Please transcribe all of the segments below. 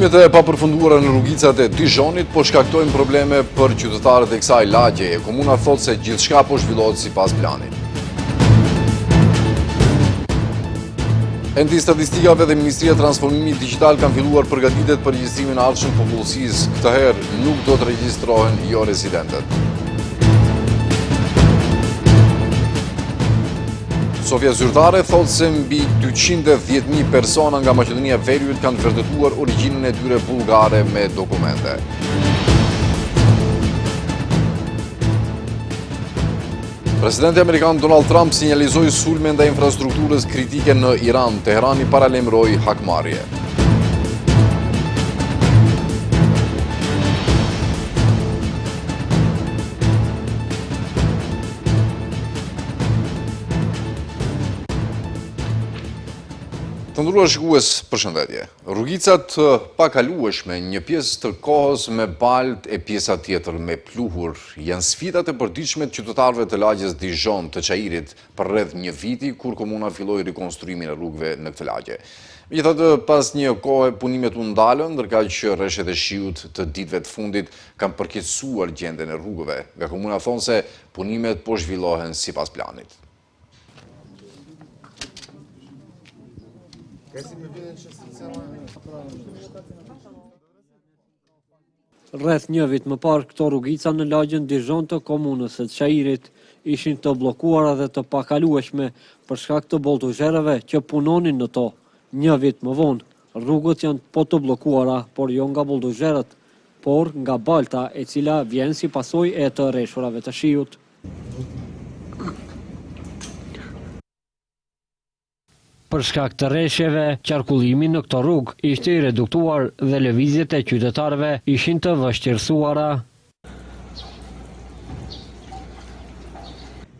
Pusimet e papërfunduara në rrugicat e Dijonit po shkaktojnë probleme për qytetarët e kësaj lagjeje. Komuna thotë se gjithçka po zhvillohet sipas planit. Enti i Statistikave dhe Ministria e Transformimit Digital kanë filluar përgatitjet për regjistrimin e ardhshëm popullsisë. Këtë herë nuk do të regjistrohen jo rezidentët. Sofia Zyrtare thotë se mbi 210.000 persona nga Maqedonia e Veriut kanë vërtetuar origjinën e tyre bullgare me dokumente. Presidenti amerikan Donald Trump sinjalizoi sulme ndaj infrastrukturës kritike në Iran. Teherani paralajmëroi hakmarrje. Të nderuar shikues, përshëndetje. Rrugicat pakalueshme, një pjesë të kohës me baltë e pjesa tjetër me pluhur, janë sfidat e përditshme të qytetarëve të lagjes Dijon të Çajirit për rreth një viti kur komuna filloi rikonstruimin e rrugëve në këtë lagje. Megjithatë, pas një kohe punimet u ndalën, ndërkaq që rreshet e shiut të ditëve të fundit kanë përkeqësuar gjendjen e rrugëve. Nga komuna thonë se punimet po zhvillohen sipas planit. Rreth një vit më parë, këto rrugica në lagjen Dijon të komunës së Çajirit ishin të bllokuara dhe të pakalueshme për shkak të bolltuzherëve që punonin në to. Një vit më vonë, rrugët janë po të bllokuara, por jo nga bolltuzherët, por nga balta e cila vjen si pasojë e të rreshurave të shiut. Për shkak të rreshjeve, qarkullimi në këto rrugë ishte i reduktuar dhe lëvizjet e qytetarëve ishin të vështirësuara.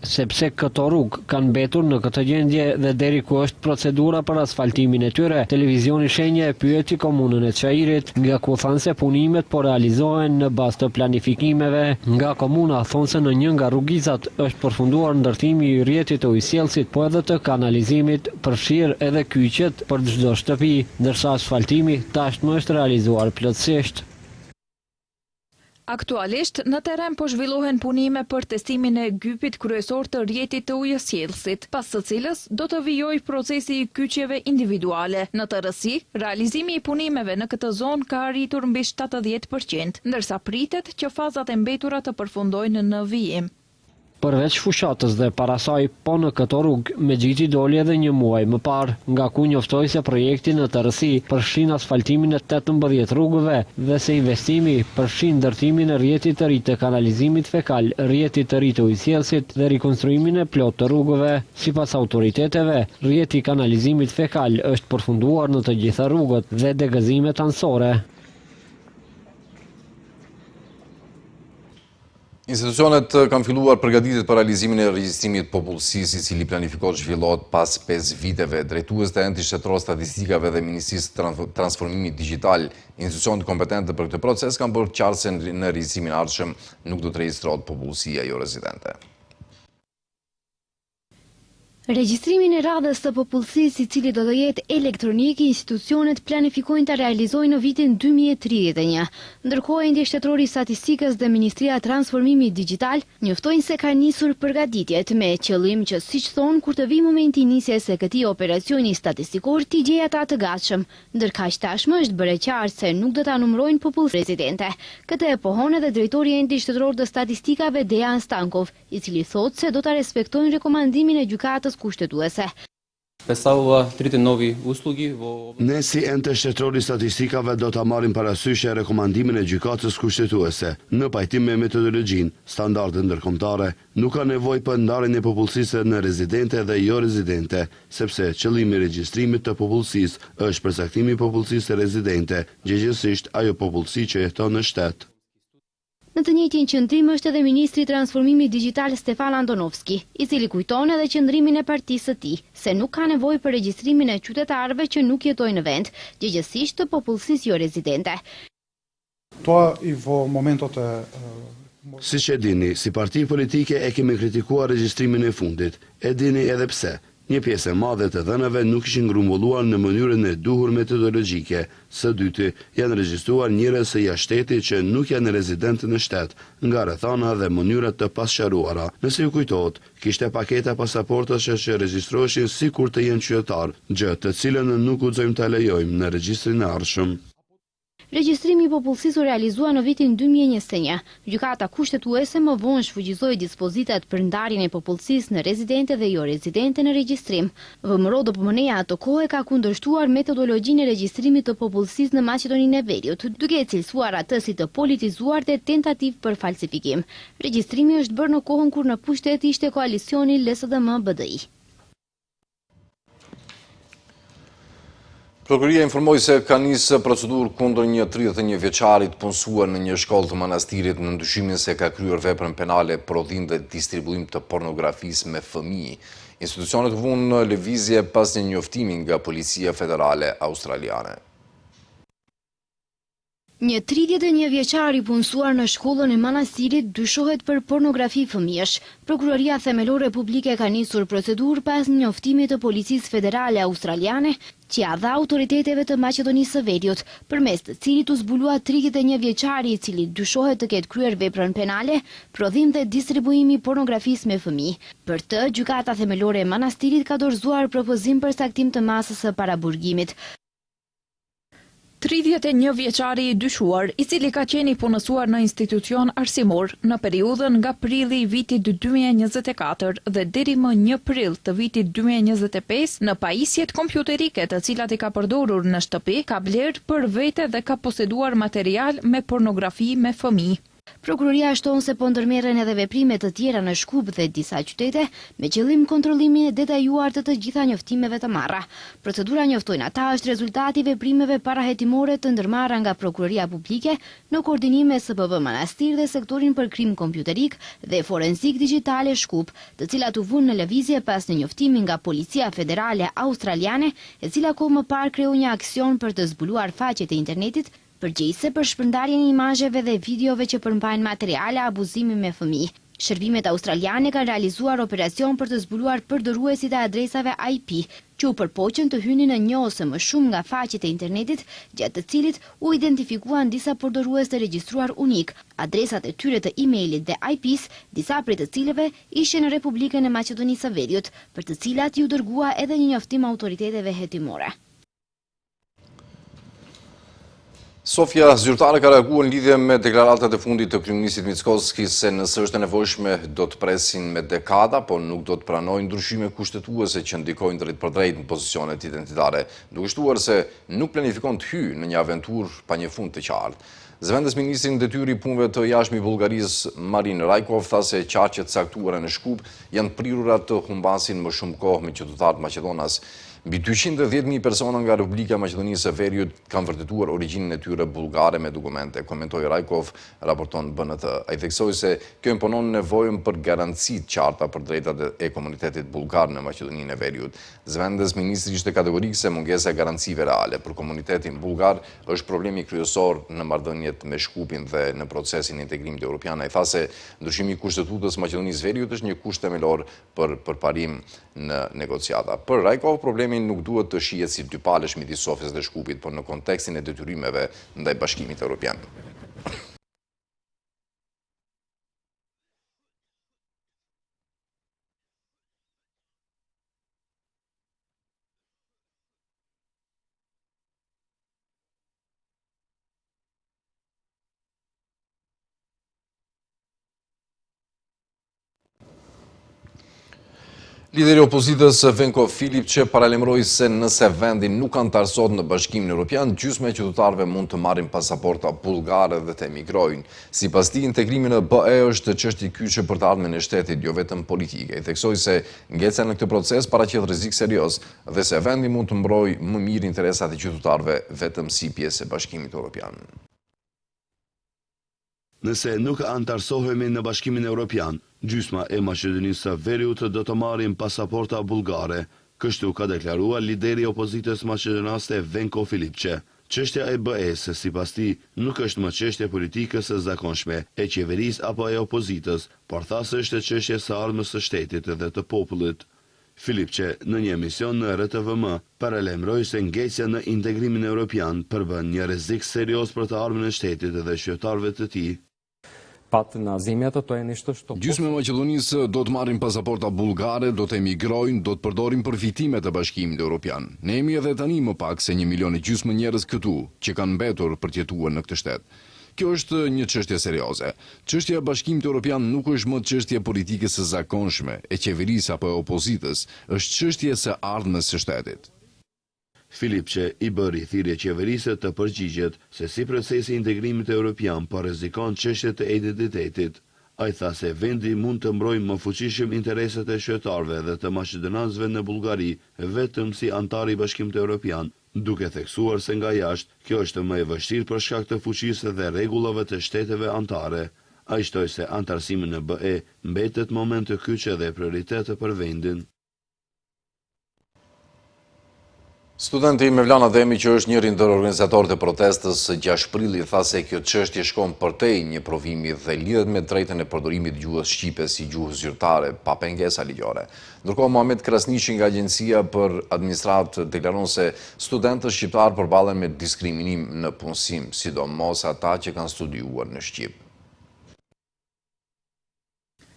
Sepse këto rrugë kanë mbetur në këtë gjendje dhe deri ku është procedura për asfaltimin e tyre, televizioni Shenja e pyeti komunën e Çajirit, nga ku thanë se punimet po realizohen në bazë të planifikimeve. Nga komuna thonë se në një nga rrugicat është përfunduar ndërtimi i rrjetit të ujësjellësit, po edhe të kanalizimit, përfshirë edhe kyçet për çdo shtëpi, ndërsa asfaltimi tashmë është realizuar plotësisht. Aktualisht, në teren po zhvillohen punime për testimin e gypit kryesor të rrjetit të ujësjellësit, pas së cilës do të vijojë procesi i kyçjeve individuale. Në të rësi, realizimi i punimeve në këtë zonë ka arritur mbi 70%, ndërsa pritet që fazat e mbetura të përfundojnë në vijim. Përveç fushatës dhe parasaj, po në këto rrugë, Mexhiti doli edhe një muaj më parë, nga ku njoftoi se projekti në të rësi përfshin asfaltimin e 18 rrugëve dhe se investimi përfshin ndërtimin e rrjetit të ri të kanalizimit fekal, rrjetit të ri të ujësjellësit dhe rikonstruimin e plot të rrugëve. Sipas autoriteteve, rrjeti i kanalizimit fekal është përfunduar në të gjitha rrugët dhe degëzimet anësore. Institucionet kanë filluar përgatitjet për realizimin e regjistrimit popullsisë, i cili planifikohet zhvillohet pas 5 viteve. Drejtues të Entit Shtetëror Statistikave dhe Ministrisë të Transformimit Digital, institucionet kompetente për këtë proces kanë bërë qartë se në regjistrimin e ardhshëm nuk do të regjistrohet popullsia jo rezidente. Regjistrimin e radhës së popullsisë, i cili do të jetë elektronik, institucionet planifikojnë ta realizojnë në vitin 2031. Ndërkohë, Enti Shtetëror i Statistikës dhe Ministria e Transformimit Digital njoftojnë se kanë nisur përgatitjet me qëllim që, siç thonë, kur të vijë momenti i nisjes së këtij operacioni statistikor, t'i gjejë ata të gatshëm. Ndërkaq tashmë është bërë qartë se nuk do ta numërojnë popullsinë rezidente. Këtë e pohon edhe drejtori i Entit Shtetëror të Statistikave Dejan Stankov, i cili thotë se do ta respektojnë rekomandimin e gjykatës kushtetuese. Ne si ente shtetëror i statistikave do ta marrim parasysh rekomandimin e gjykatës kushtetuese në pajtim me metodologjinë, standardet ndërkombëtare. Nuk ka nevojë për ndarjen e popullsisë në rezidente dhe jo rezidente, sepse qëllimi i regjistrimit të popullsisë është përcaktimi i popullsisë rezidente, gjithsesi ajo popullsi që jeton në shtet. Në të njëjtin qendrim është edhe Ministri i Transformimit Digital Stefan Andonovski, i cili kujton edhe qendrimin e partisë së tij, se nuk ka nevojë për regjistrimin e qytetarëve që nuk jetojnë në vend, gjithsesi të popullsisë jo rezidente. Siç e dini, si parti politike e kemi kritikuar regjistrimin e fundit. E dini edhe pse. Një pjesë e madhe të dhënave nuk ishin grumbulluar në mënyrën e duhur metodologjike. Së dyti, janë regjistruar njerëz së jashtëtit që nuk janë rezidentë në shtet, nga rrethana dhe mënyra të pasqaruara. Nëse ju kujtohet, kishte paketa pasaportash që regjistroheshin sikur të jenë qytetar, gjë të cilën nuk guxojmë ta lejojmë në regjistrin e ardhshëm. Regjistrimi i popullsisë u realizua në vitin 2021. Gjykata kushtetuese më vonë shfuqizoi dispozitat për ndarjen e popullsisë në rezidente dhe jo rezidente në regjistrim. VMRO-DPMNE ato kohë ka kundërshtuar metodologjinë e regjistrimit të popullsisë në Maqedoninë e Veriut, duke e cilësuar atë si të politizuar dhe tentativ për falsifikim. Regjistrimi është bërë në kohën kur në pushtet ishte koalicioni LSDM-BDI. Prokuroria informoi se ka nisë procedurë kundër një 31 vjeçarit punësuar në një shkollë të manastirit në ndyshimin se ka kryer veprën penale prodhim dhe distribuim të pornografisë me fëmijë. Institucionet vunë në lëvizje pas një njoftimi nga Policia Federale Australiane. Një 31 vjeçar i punësuar në shkollën e manastirit dyshohet për pornografi fëmijësh. Prokuroria Themelore Publike ka nisur procedurë pas njoftimit të Policisë Federale Australiane, që ia dha autoriteteve të Maqedonisë së Veriut, përmes të cilit u zbulua 31 vjeçari i cili dyshohet të ketë kryer veprën penale, prodhim dhe distribuimi pornografisë me fëmijë. Për të, gjykata themelore e manastirit ka dorëzuar propozim për saktim të masës së paraburgimit. 31 vjeçari i dyshuar, i cili ka qenë i punësuar në institucion arsimor në periudhën nga prilli i vitit 2024 dhe deri më 1 prill të vitit 2025 në pajisjet kompjuterike të cilat i ka përdorur në shtëpi, ka blerë për vete dhe ka poseduar material me pornografi me fëmijë. Prokuroria shton se po ndërmerren edhe veprime të tjera në Shkup dhe disa qytete me qëllim kontrollimin e detajuar të gjitha njoftimeve të marra. Procedura njoftojnata është rezultati i veprimeve parahetimore të ndërmarra nga Prokuroria Publike në koordinim me SPV Manastir dhe sektorin për krim kompjuterik dhe forenzik digjitale Shkup, të cilat u vunë në lëvizje pas një njoftimi nga Policia Federale Australiane, e cila kohë më parë kreu një aksion për të zbuluar faqet e internetit përgjegjëse për shpërndarjen e imazheve dhe videove që përmbajnë materiale abuzimi me fëmijë. Shërbimet australiane kanë realizuar operacion për të zbuluar përdorësit e adresave IP, që u përpoqën të hynin në një ose më shumë nga faqet e internetit, gjatë të cilit u identifikuan disa përdorëes të regjistruar unik, adresat e tyre të emailit dhe IP-s, disa prej të cilëve ishin në Republikën e Maqedonisë së Veriut, për të cilat ju dërgua edhe një njoftim autoriteteve hetimore. Sofia zyrtare ka reaguar në lidhje me deklaratat e fundit të kryeministit Mickoski se nëse është e nevojshme do të presin me dekada, po nuk do të pranojnë ndryshime kushtetuese që ndikojnë drejt për drejt në pozicionet identitare, duke shtuar se nuk planifikon të hyjë në një aventurë pa një fund të qartë. Zëvendës ministrin detyri punëve të jashtme i Bullgarisë Marin Rajkov tha se qarqet caktuara në Shkup janë prirura të humbasin më shumë kohë me qytetarët Maqedonas. Mbi 210.000 persona nga Republika Maqedonisë së Veriut kanë vërtetuar origjinën e tyre bullgare me dokumente, komentoi Rajkov, raporton BNT. Ai theksoi se kjo imponon nevojën për garanci të qarta për drejtat e komunitetit bullgar në Maqedoninë e Veriut. Zëvendës ministri ishte kategorik se mungesa e garancive reale për komunitetin bullgar është problemi kryesor në marrëdhëniet me Shkupin dhe në procesin e integrimit evropian. Ai tha se ndryshimi i kushtetutës Maqedonisë së Veriut është një kusht themelor për përparim në negociata. Për Rajkov, problemi nuk duhet të shihet si dypalesh midis Sofjes dhe Shkupit, por në kontekstin e detyrimeve ndaj Bashkimit Evropian. Lideri i opozitës Venko Filip që paralajmëroi se nëse vendi nuk antarësohet në Bashkimin Evropian, gjysma e qytetarëve mund të marrin pasaporta bullgare dhe të emigrojnë. Sipas tij, integrimi në BE është çështje kyçe për të ardhmen e shtetit, jo vetëm politike. Ai theksoi se ngecja në këtë proces paraqet rrezik serioz dhe se vendi mund të mbrojë më mirë interesat e qytetarëve vetëm si pjesë e Bashkimit Evropian. Nëse nuk antarësohemi në Bashkimin Evropian, gjysma e Maqedonisë së Veriut do të marrin pasaporta bullgare, kështu ka deklaruar lideri i opozitës maqedonaste Venko Filipçe. Çështja e BE-s, sipas tij, nuk është më çështje politike së zakonshme e qeverisë apo e opozitës, por tha se është çështje së ardhmës së shtetit dhe të popullit. Filipçe në një emision në RTVM paralajmëroi se ngecja në integrimin evropian përbën një rrezik serioz për të ardhmen e shtetit dhe qytetarëve të tij. Gjysmë e Maqedonisë do të marrin pasaporta bullgare, do të emigrojnë, do të përdorin përfitimet e Bashkimit Evropian. Ne jemi edhe tani më pak se 1,5 milion njerëz këtu që kanë mbetur për të jetuar në këtë shtet. Kjo është një çështje serioze. Çështja e Bashkimit Evropian nuk është më çështje politike së zakonshme, e qeverisë apo e opozitës, është çështje së ardhmës së shtetit. Filipçe i bëri thirrje qeverisë të përgjigjet se si procesi i integrimit evropian po rrezikon çështjet e identitetit. Ai tha se vendi mund të mbrojë më fuqishëm interesat e qytetarëve dhe të maqedonasëve në Bullgari vetëm si antar i Bashkimit Evropian, duke theksuar se nga jashtë kjo është më e vështirë për shkak të fuqisë dhe rregullave të shteteve anëtare. Ai shtoi se antarësimi në BE mbetet moment të kyçe dhe prioritet për vendin. Studenti Mevlan Ademi, që është njëri ndër organizatorët e protestës 6 prilli, tha se kjo çështje shkon përtej një provimi dhe lidhet me drejtën e përdorimit gjuhës shqipe si gjuhë zyrtare pa pengesa ligjore. Ndërkohë Muhamet Krasniqi nga Agjencia për Administratë deklaron se studentët shqiptar përballen me diskriminim në punësim, sidomos ata që kanë studiuar në Shqip.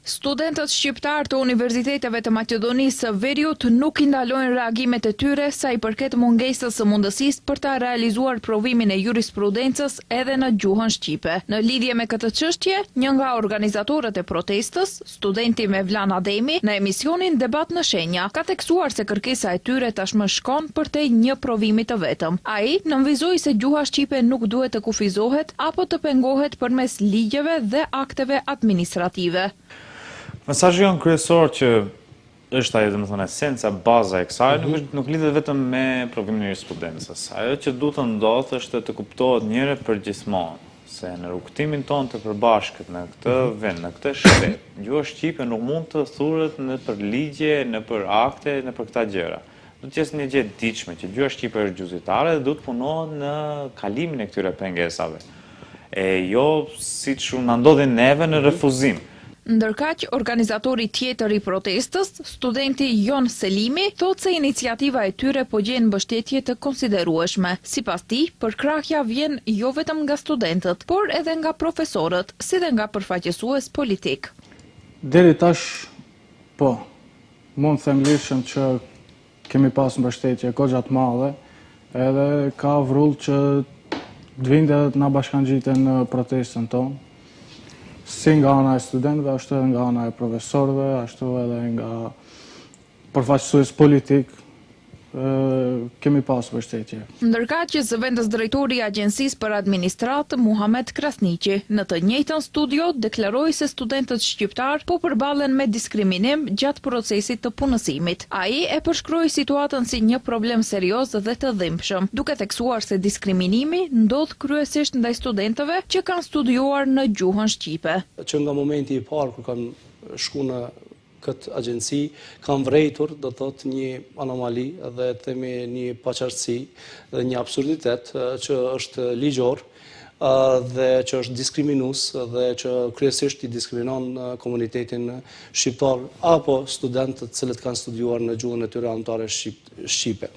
Studentët shqiptar të universiteteve të Maqedonisë së Veriut nuk i ndalojnë reagimet e tyre sa i përket mungesës së mundësisë për ta realizuar provimin e jurisprudencës edhe në gjuhën shqipe. Në lidhje me këtë çështje, një nga organizatorët e protestës, studenti Mevlan Ademi, në emisionin Debat në Shenja, ka theksuar se kërkesa e tyre tashmë shkon përtej një provimi të vetëm. Ai nënvizoi se gjuha shqipe nuk duhet të kufizohet apo të pengohet përmes ligjeve dhe akteve administrative. Mesazhi jon kryesor që është ajo domethënë esenca, baza e kësaj, nuk lidhet vetëm me provimin e jurisprudencës. Ajo që duhet të ndodhë është të kuptohet njëre për gjithmonë se në rrugtimin tonë të përbashkët në këtë vend, në këtë shtet, gjuha shqipe nuk mund të thuret në për ligje, në për akte, në për këta gjëra. Do të jetë një gjë e ditshme që gjuha shqipe është gjuhë zyrtare dhe duhet punohet në kalimin e këtyre pengesave. E jo siç na ndodhi neve në refuzim. Ndërkaq, organizatori tjetër i protestës, studenti Jon Selimi, thotë se iniciativa e tyre po gjen mbështetje të konsiderueshme. Sipas tij, përkrahja vjen jo vetëm nga studentët, por edhe nga profesorët, si dhe nga përfaqësues politik. Deri tash, po, mund të them lirshëm që kemi pas mbështetje goxha të madhe, edhe ka vrull që të vinde na bashkangjiten në protestën tonë. Si nga ana e studentëve, ashtu edhe nga ana e profesorëve, ashtu edhe nga përfaqësues politik, kemi pas mbështetje. Ndërkaq që zëvendës drejtori i Agjencisë për Administratë, Muhamet Krasniqi, në të njëjtën studio deklaroi se studentët shqiptar po përballen me diskriminim gjatë procesit të punësimit. Ai e përshkroi situatën si një problem serioz dhe të dhimbshëm, duke theksuar se diskriminimi ndodh kryesisht ndaj studentëve që kanë studiuar në gjuhën shqipe. Që nga momenti i parë kur kanë shkuar në këtë agjenci, kanë vrejtur, do të thotë, një anomali dhe themi një paqartësi dhe një absurditet që është ligjor dhe që është diskriminues dhe që kryesisht i diskriminon komunitetin shqiptar apo studentët të cilët kanë studiuar në gjuhën e tyre anëtare shqipe.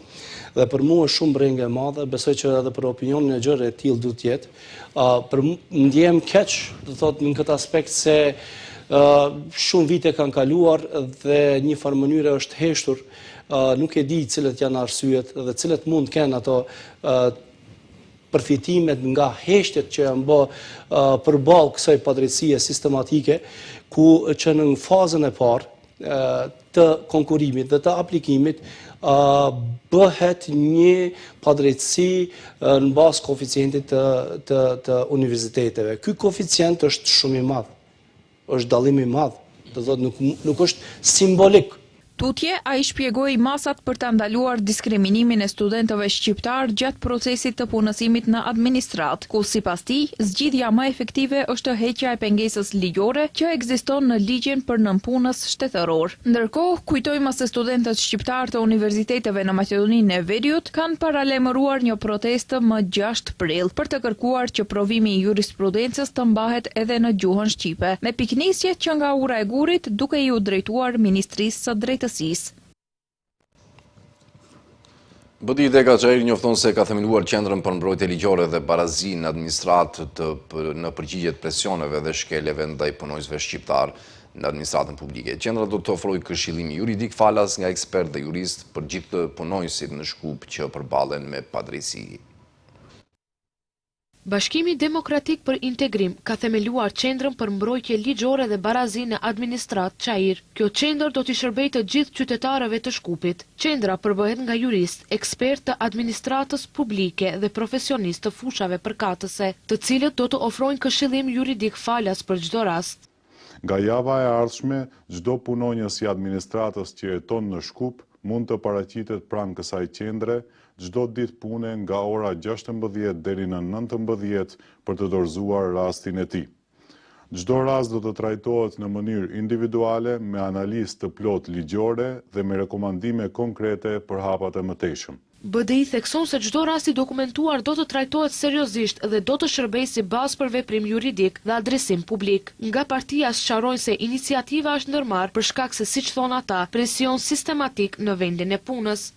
Dhe për mua është shumë brengë e madhe, besoj që edhe për opinionin e gjërë e tillë duhet të jetë. Për ndjem keq, do të thotë, në këtë aspekt se shumë vite kanë kaluar dhe një farë mënyre është heshtur, nuk e di cilët janë arsyet dhe cilët mund kenë ato përfitimet nga heshtjet që janë bë përballë kësaj padrejtësie sistematike, që në fazën e parë të konkurimit dhe të aplikimit bëhet një padrejtësi në bazë koeficientit të universiteteve. Ky koeficient është shumë i madh. Është dallim i madh, do të thotë nuk është simbolik. Tutje, ai shpjegoi masat për ta ndaluar diskriminimin e studentëve shqiptar gjatë procesit të punësimit në administratë, ku sipas tij, zgjidhja më efektive është heqja e pengesës ligjore që ekziston në ligjin për nënpunës shtetëror. Ndërkohë, kujtojmë se studentët shqiptar të universiteteve në Maqedoninë e Veriut kanë paralajmëruar një protestë më 6 prill për të kërkuar që provimi i jurisprudencës të mbahet edhe në gjuhën shqipe, me piknisje që nga ura e Gurit duke i u drejtuar Ministrisë së Drejtësisë. BDI dhe Kaçajri njofton se ka theminuar qendrën për mbrojtje ligjore dhe barazi në administratë në përgjigje të presioneve dhe shkeljeve ndaj punonjësve shqiptar në administratën publike. Qendra do të ofrojë këshillim juridik falas nga ekspert dhe jurist për gjithë punonjësit në Shkup që përballen me padrejësi. Bashkimi Demokratik për Integrim ka themeluar qendrën për mbrojtje ligjore dhe barazi në administratë Çajir. Kjo qendër do t'i shërbejë të gjithë qytetarëve të Shkupit. Qendra përbëhet nga jurist, ekspert të administratës publike dhe profesionistë të fushave përkatëse, të cilët do të ofrojnë këshillim juridik falas për çdo rast. Nga java e ardhshme, çdo punonjës i administratës që jeton në Shkup mund të paraqitet pranë kësaj qendre çdo ditë pune nga ora 16 deri në 19 për të dorëzuar rastin e tij. Çdo rast do të trajtohet në mënyrë individuale me analizë të plotë ligjore dhe me rekomandime konkrete për hapat e mëtejshëm. BDI thekson se çdo rast i dokumentuar do të trajtohet seriozisht dhe do të shërbejë si bazë për veprim juridik dhe adresim publik. Nga partia sqarojnë se iniciativa është ndërmarrë për shkak se, siç thon ata, presion sistematik në vendin e punës.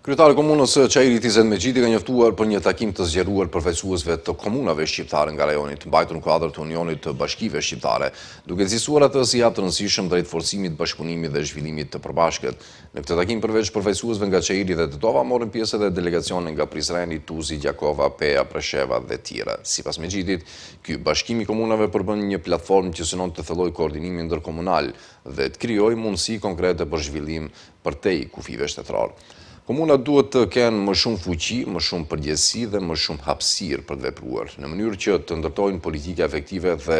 Kryetari i Komunës Çajrit Izet Mexhiti ka njoftuar për një takim të zgjeruar përfaqësuesve të komunave shqiptare nga rajoni të mbajtur në kuadër të Unionit të Bashkive Shqiptare, duke cilësuar atë si hap të rëndësishëm drejt forcimit, bashkëpunimit dhe zhvillimit të përbashkët. Në këtë takim përveç përfaqësuesve nga Çajiri dhe Tetova morën pjesë edhe delegacione nga Prizreni, Tuzi, Gjakova, Peja, Presheva dhe tjera. Sipas Mexhitit, ky bashkim i komunave përbën një platformë që synon të thellojë koordinimin ndërkomunal dhe të krijojë mundësi konkrete për zhvillim përtej kufive shtetëror. Komunat duhet të kenë më shumë fuqi, më shumë përgjegjësi dhe më shumë hapësirë për të vepruar, në mënyrë që të ndërtojnë politika efektive dhe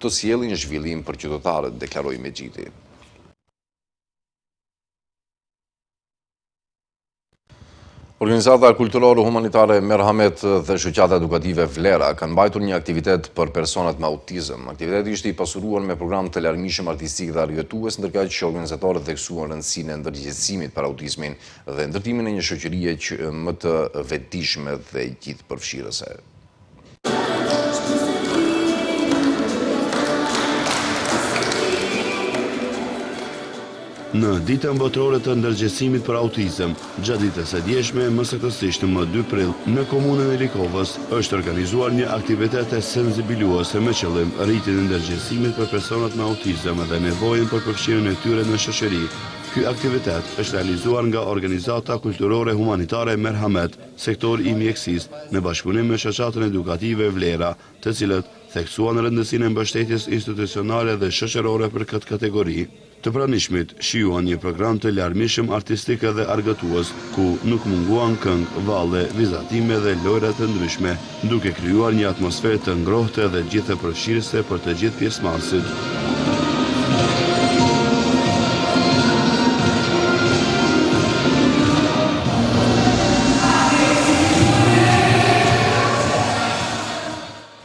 të sjellin zhvillim për qytetarët, deklaroi Mexhiti. Organizata kulturore humanitare Merhamet dhe shoqata edukative Vlera kanë mbajtur një aktivitet për personat me autizëm. Aktiviteti ishte i pasuruar me program të larmishëm artistik dhe argëtues, ndërkaq që organizatorët theksuan rëndësinë e ndërgjegjësimit për autizmin dhe ndërtimin e një shoqërie që më të vetëdijshme dhe gjithëpërfshirëse. Në ditën botërore të ndërgjegjësimit për autizëm, gjatë ditës së djeshme, më saktësisht më 2 prill, në komunën e Likovës, është organizuar një aktivitet sensibilizuese me qëllim rritjen e ndërgjegjësimit për personat me autizëm dhe nevojën për përfshirjen e tyre në shoqëri. Ky aktivitet është realizuar nga Organizata Kulturore Humanitare Merhamet, sektori i mjekësisë, në bashkëpunim me shoqatën edukative Vlera, të cilët theksuan rëndësinë e mbështetjes institucionale dhe shoqërore për këtë kategori. Të pranishmit shijuan një program të larmishëm artistik dhe argëtues, ku nuk munguan këngë, valle, vizatime dhe lojra të ndryshme, duke krijuar një atmosferë të ngrohtë dhe gjithëpërfshirëse për të gjithë pjesëmarrësit.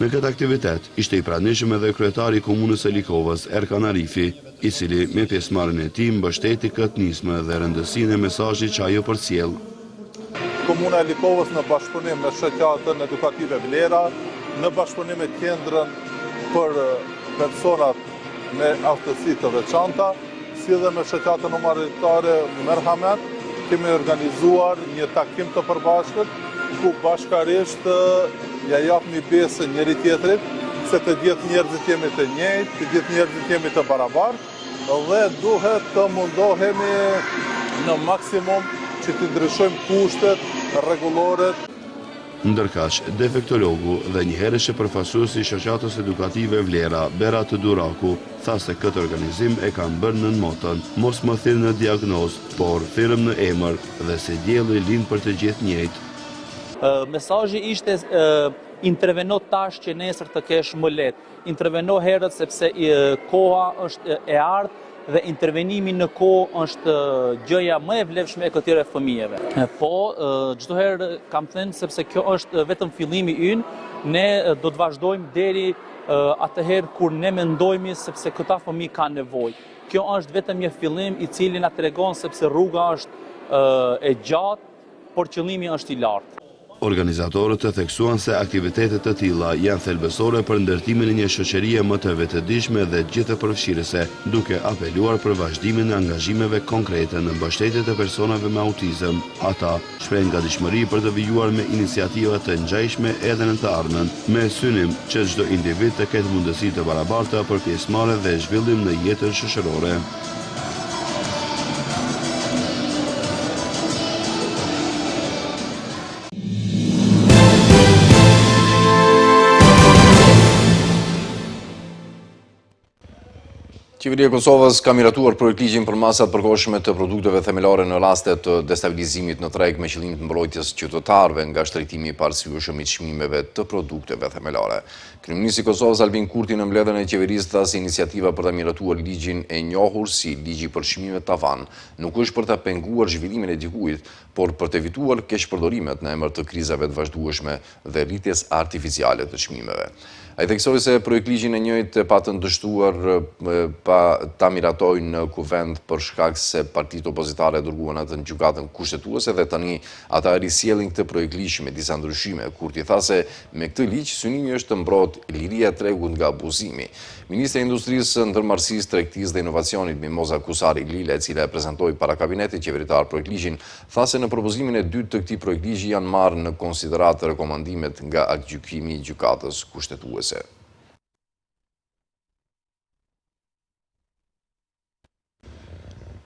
Në këtë aktivitet ishte i pranishëm edhe kryetari i komunës së Likovës, Erkan Arifi, i cili me pjesëmarrjen e tij mbështeti këtë nismë dhe rëndësinë e mesazhit që ajo përcjell. Komuna e Likovës në bashkëpunim me shoqatën edukative Vlera, në bashkëpunim me qendrën për personat me aftësi të veçanta, si dhe me shoqatën humanitare Merhamet, kemi organizuar një takim të përbashkët, ku bashkarisht ja japni besë njëri tjetrit, se të gjithë njerëzit jemi të njëjtë, të gjithë njerëzit jemi të barabartë dhe duhet të mundohemi në maksimum që të ndryshojmë kushtet, rregulloret. Ndërkaq, defektologu dhe një herëshe përfaqësuesi i shoqatës edukative Vlera, Berat Duraku, tha se këtë organizim e kanë bërë nën motën mos më thirr në diagnozë, por thirrëm në emër dhe se dielli lind për të gjithë njëjtë. Mesazhi ishte interveno tash që nesër të kesh më lehtë. Interveno herët sepse koha është e ardhur dhe intervenimi në kohë është gjëja më e vlefshme e këtyre fëmijëve. Po, çdo herë kam thënë sepse kjo është vetëm fillimi ynë, ne do të vazhdojmë deri atëherë kur ne mendojmë sepse këta fëmijë kanë nevojë. Kjo është vetëm një fillim i cili na tregon sepse rruga është e gjatë, por qëllimi është i lartë. Organizatorët të theksuan se aktivitetet të tilla janë thelbësore për ndërtimin e një shoqërie më të vetëdijshme dhe gjithëpërfshirëse, duke apeluar për vazhdimin e angazhimeve konkrete në mbështetje të personave me autizëm. Ata shprehin gatishmëri për të vijuar me iniciativa të ngjashme edhe në të ardhmen, me synim që çdo individ të ketë mundësi të barabarta për pjesëmarrje dhe zhvillim në jetën shoqërore. Qeveria e Kosovës ka miratuar projektligjin për masat përkohshme të produkteve themelore në raste të destabilizimit në treg me qëllim të mbrojtjes qytetarëve nga shtrejtimi i parësyeshëm i çmimeve të produkteve themelore. Kryeministri i Kosovës Albin Kurti në mbledhjen e qeverisë tha se iniciativa për ta miratuar ligjin e njohur si ligji për çmimet tavan nuk është për ta penguar zhvillimin e dikujt, por për të evituar keqpërdorimet në emër të krizave të vazhdueshme dhe rritjes artificiale të çmimeve. Ai theksoi se projektligjin e njëjtë pa të ndështuar pa ta miratojnë në kuvend për shkak se partitë opozitare dërguan atë në gjykatën kushtetuese dhe tani ata risjellin këtë projektligj me disa ndryshime. Kurti tha se me këtë ligj synimi është të mbrojtë liria e tregut nga abuzimi. Ministri i Industrisë, Ndërmarrësisë, Tregtisë dhe Inovacionit Mimoza Kusari Lile, e cila e prezantoi para kabinetit qeveritar projektligjin, tha se në propozimin e dytë të këtij projektligji janë marrë në konsideratë rekomandimet nga aktgjykimi i gjykatës kushtetuese.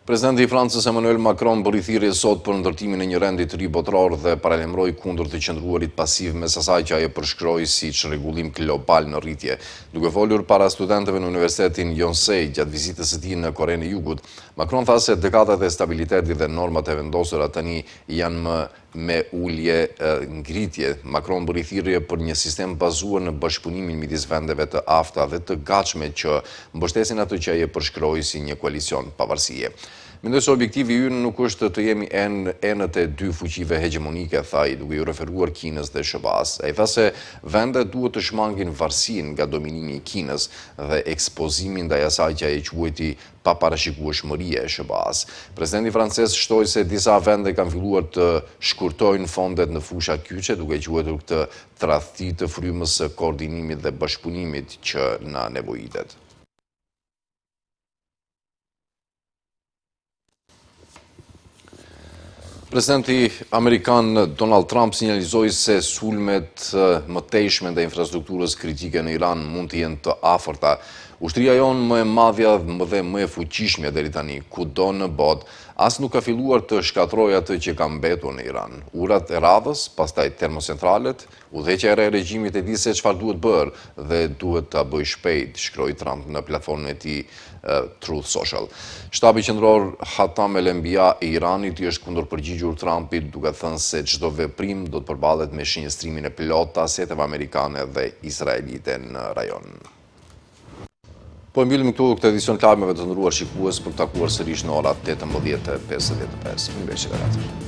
Presidenti i Francës Emmanuel Macron bëri thirrje sot për ndërtimin e një rendi të ri botror dhe paralajmëroi kundër të qëndruarit pasiv mes asaj që ai e përshkroi si çrregullim global në rritje. Duke folur para studentëve në Universitetin Yonsei gjatë vizitës së tij në Korenë e Jugut, Macron tha se dekadat e stabilitetit dhe normat e vendosura tani janë më me ulje ngritje. Macron bëri thirrje për një sistem bazuar në bashkëpunimin midis vendeve të afta dhe të gatshme që mbështesin atë që ai e përshkroi si një koalicion pavarësie. Mendoj se objektivi ynë nuk është të jemi enët e dy fuqive hegemonike, tha ai, duke u referuar Kinës dhe SBA-s. Ai tha se vendet duhet të shmangin varësinë nga dominimi i Kinës dhe ekspozimin ndaj asaj që ai quajti paparashikueshmëria e SBA-s. Presidenti francez shtoi se disa vende kanë filluar të shkurtojnë fondet në fusha kyçe, duke quajtur këtë tradhti të frymës së koordinimit dhe bashkëpunimit që na nevojitet. Presidenti Amerikan Donald Trump sinjalizoi se sulmet mëtejshme ndaj infrastrukturës kritike në Iran mund të jenë të afërta. Ushtria jonë më e madhja dhe më e fuqishme deri tani, kudo në botë, as nuk ka filluar të shkatrojë atë që ka mbetur në Iran. Urat e radhës, pastaj termocentralet, udhëheqja e re e regjimit e di se çfarë duhet bërë dhe duhet ta bëj shpejt, shkroi Trump në platformën e tij Truth Social. Shtabi qendror Hatam el-Enbiya i Iranit i është kundër përgjigjur Trumpit, duke thënë se çdo veprim do të përballet me shenjëstrimin e plot të aseteve amerikane dhe izraelite në rajon. Po mbyllim këtu këtë edicion të lajmeve të nderuar shikues për të takuar sërish në orat 18:55. Mirëmbëjtje.